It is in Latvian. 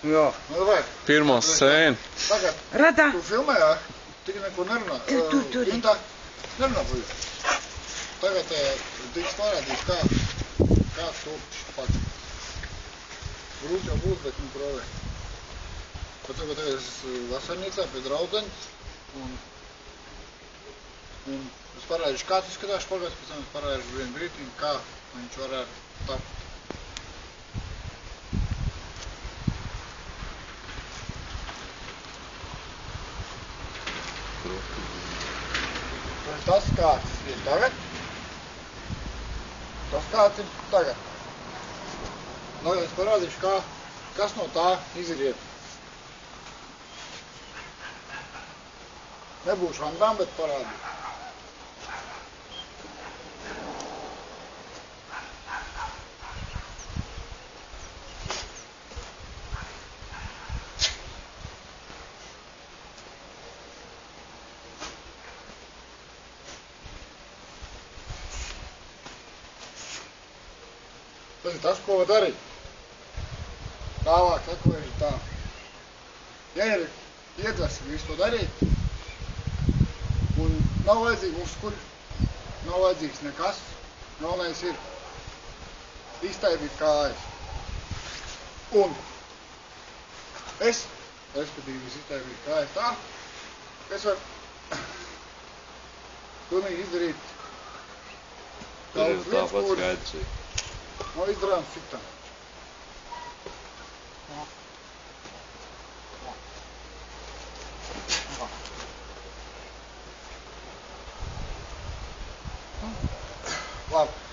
Jā. Nu, vajag. Pirmā scēna. Tagad, Rada. tu filmē, jā? Tik neko nerunā. Tur. Intā, nerunā, puļi. Tagad tiks parādīs, kā tu pats. Grūti jau būs, bet nu provē. Bet tagad es vasarnīcā pie draudzeņas un es parādīšu, kā tas izskatās špagats, pēc tam es parādīšu vienu brītiņu, kā viņš varētu tapt. Tas kāds ir tagad. Tas kāds ir tagad. Lai es parādīšu, kas no tā izriet. Nebūšu vandām, bet parādīšu. Tas ir tas, ko var darīt. Tālāk sekojuši tā. Ja ir iedvesmi visu to darīt, un nav vajadzīgi muskuļi, nav vajadzīgs nekas, galvenais ir iztaipīt kājas. Un es, respektīvi, iztaipīt kājas tā, ka es varu pilnīgi izdarīt daudz lietas, nav izdarāms cik tā. Labi.